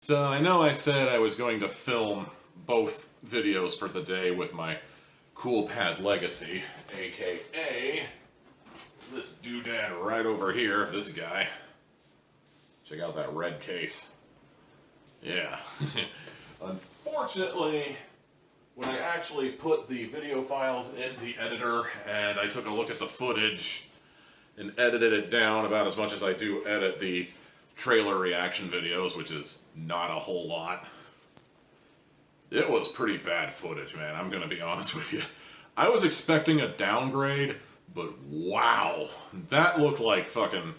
So I know I said I was going to film both videos for the day with my Cool Pad Legacy, aka this doodad right over here, this guy. Check out that red case. Yeah. Unfortunately, when I actually put the video files in the editor and I took a look at the footage and edited it down about as much as I do edit the trailer reaction videos, which is not a whole lot. It was pretty bad footage, man. I'm gonna be honest with you. I was expecting a downgrade, but wow. That looked like fucking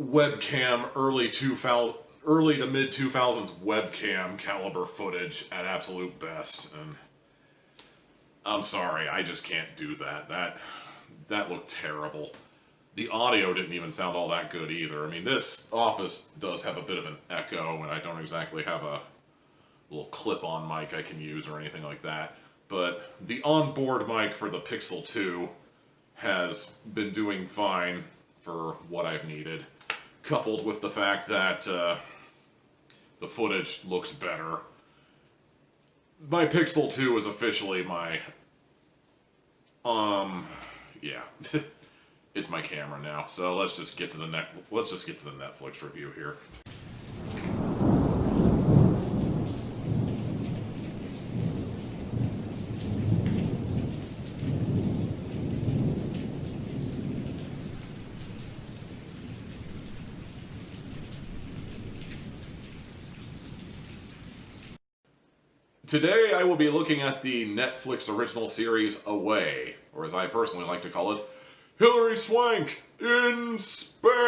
webcam early to mid 2000s webcam caliber footage at absolute best. And I'm sorry, I just can't do that. That looked terrible. The audio didn't even sound all that good either. I mean, this office does have a bit of an echo, and I don't exactly have a little clip-on mic I can use or anything like that. But the onboard mic for the Pixel 2 has been doing fine for what I've needed, coupled with the fact that the footage looks better. My Pixel 2 is officially my, yeah. It's my camera now, so let's just get to the Netflix review here. Today I will be looking at the Netflix original series Away, or as I personally like to call it, Hilary Swank in space!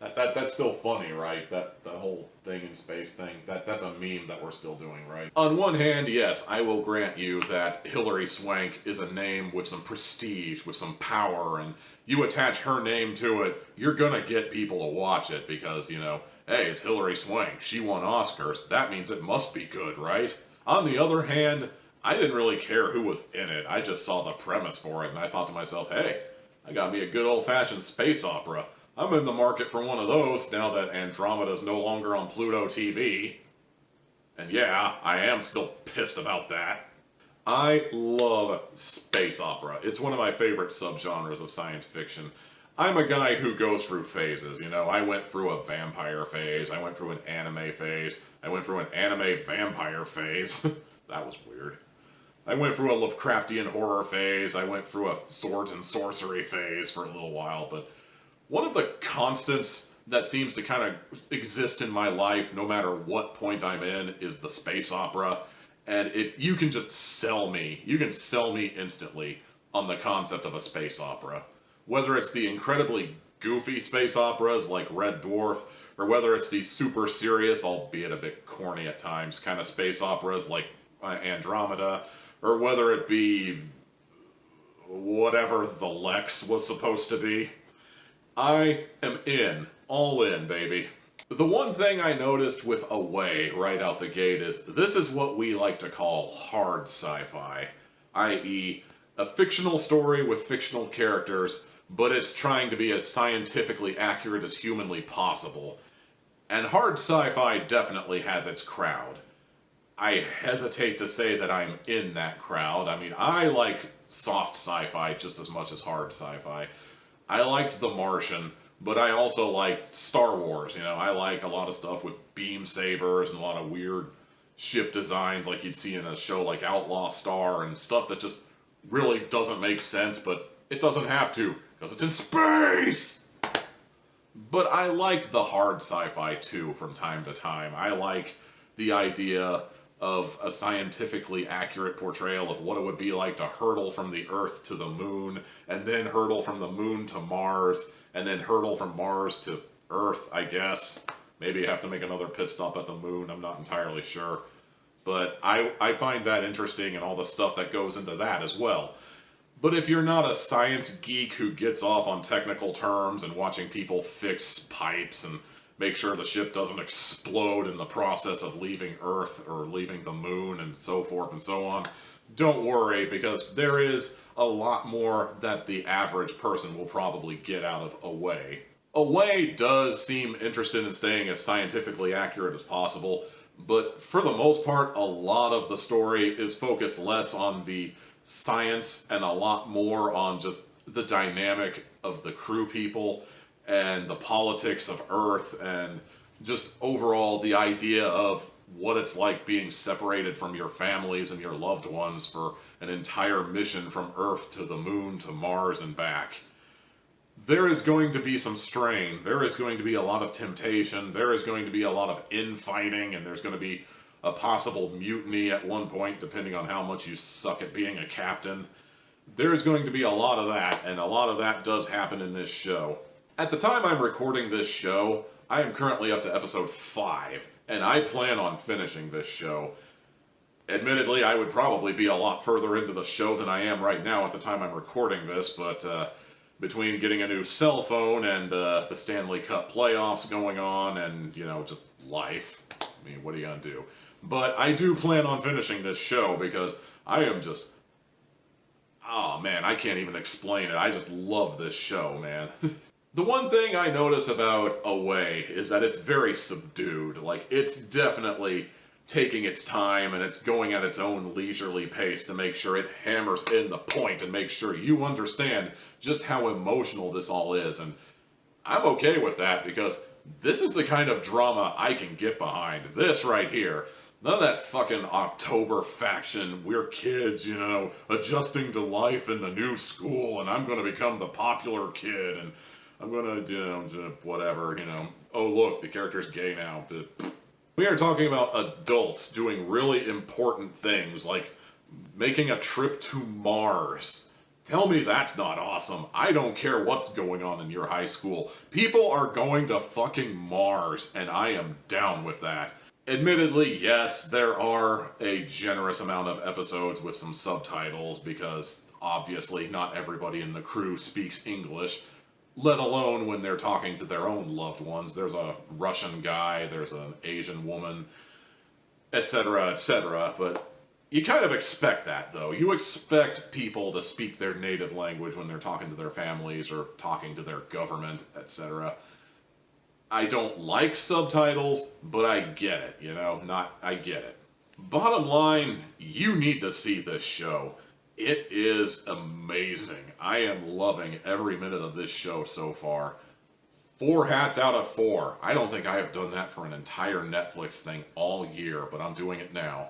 That's still funny, right? The whole thing in space thing, that's a meme that we're still doing, right? On one hand, yes, I will grant you that Hilary Swank is a name with some prestige, with some power, and you attach her name to it, you're gonna get people to watch it because, you know, hey, it's Hilary Swank, she won Oscars, that means it must be good, right? On the other hand, I didn't really care who was in it. I just saw the premise for it, and I thought to myself, hey, I got me a good old-fashioned space opera. I'm in the market for one of those now that Andromeda's no longer on Pluto TV. And yeah, I am still pissed about that. I love space opera. It's one of my favorite subgenres of science fiction. I'm a guy who goes through phases, you know. I went through a vampire phase, I went through an anime phase, I went through an anime vampire phase. That was weird. I went through a Lovecraftian horror phase, I went through a swords and sorcery phase for a little while, but one of the constants that seems to kind of exist in my life, no matter what point I'm in, is the space opera. And if you can just sell me, you can sell me instantly on the concept of a space opera. Whether it's the incredibly goofy space operas like Red Dwarf, or whether it's the super serious, albeit a bit corny at times, kind of space operas like Andromeda, or whether it be whatever the Lex was supposed to be. I am in. All in, baby. The one thing I noticed with Away right out the gate is this is what we like to call hard sci-fi, i.e. a fictional story with fictional characters, but it's trying to be as scientifically accurate as humanly possible. And hard sci-fi definitely has its crowd. I hesitate to say that I'm in that crowd. I mean, I like soft sci-fi just as much as hard sci-fi. I liked The Martian, but I also liked Star Wars, you know. I like a lot of stuff with beam sabers and a lot of weird ship designs like you'd see in a show like Outlaw Star and stuff that just really doesn't make sense, but it doesn't have to, because it's in space! But I like the hard sci-fi too from time to time. I like the idea of a scientifically accurate portrayal of what it would be like to hurtle from the Earth to the Moon, and then hurtle from the Moon to Mars, and then hurtle from Mars to Earth, I guess. Maybe you have to make another pit stop at the Moon, I'm not entirely sure. But I find that interesting and all the stuff that goes into that as well. But if you're not a science geek who gets off on technical terms and watching people fix pipes and make sure the ship doesn't explode in the process of leaving Earth or leaving the Moon and so forth and so on, don't worry, because there is a lot more that the average person will probably get out of Away. Away does seem interested in staying as scientifically accurate as possible, but for the most part, a lot of the story is focused less on the science and a lot more on just the dynamic of the crew people and the politics of Earth and just overall the idea of what it's like being separated from your families and your loved ones for an entire mission from Earth to the moon to Mars and back. There is going to be some strain, there is going to be a lot of temptation, there is going to be a lot of infighting, and there's going to be a possible mutiny at one point, depending on how much you suck at being a captain. There is going to be a lot of that, and a lot of that does happen in this show. At the time I'm recording this show, I am currently up to episode 5, and I plan on finishing this show. Admittedly, I would probably be a lot further into the show than I am right now at the time I'm recording this, but between getting a new cell phone and the Stanley Cup playoffs going on and, you know, just life, I mean, what are you gonna do? But I do plan on finishing this show because I am just... oh man, I can't even explain it. I just love this show, man. The one thing I notice about Away is that it's very subdued. Like, it's definitely taking its time and it's going at its own leisurely pace to make sure it hammers in the point and make sure you understand just how emotional this all is. And I'm okay with that because this is the kind of drama I can get behind. This right here. None of that fucking October faction, we're kids, you know, adjusting to life in the new school, and I'm gonna become the popular kid, and I'm gonna, you know, whatever, you know. Oh look, the character's gay now. We are talking about adults doing really important things, like making a trip to Mars. Tell me that's not awesome. I don't care what's going on in your high school. People are going to fucking Mars, and I am down with that. Admittedly, yes, there are a generous amount of episodes with some subtitles because obviously not everybody in the crew speaks English, let alone when they're talking to their own loved ones. There's a Russian guy, there's an Asian woman, etc., etc., but you kind of expect that, though. You expect people to speak their native language when they're talking to their families or talking to their government, etc. I don't like subtitles, but I get it, you know? I get it. Bottom line, you need to see this show. It is amazing. I am loving every minute of this show so far. 4 hats out of 4. I don't think I have done that for an entire Netflix thing all year, but I'm doing it now.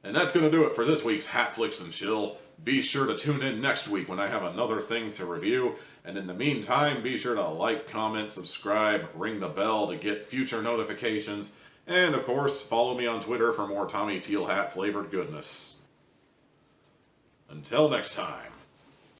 And that's going to do it for this week's Hatflix and Chill. Be sure to tune in next week when I have another thing to review. And in the meantime, be sure to like, comment, subscribe, ring the bell to get future notifications. And of course, follow me on Twitter for more Tommy Teal Hat flavored goodness. Until next time.